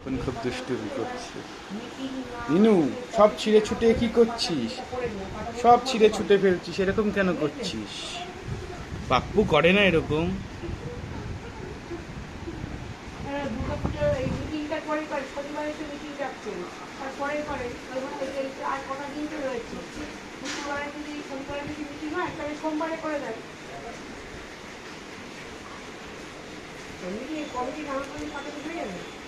এখন খুব দুষ্টুমি করছে। নিনু, সব ছিঁড়ে ছুটে কি করছিস? সব ছিঁড়ে ছুটে ফেলছিস, এরকম কেন করছিস? পাপ্পু করে না এরকম। সোমবারে করে দেয় কমিটি না করলে টাকা হয়ে যাবে।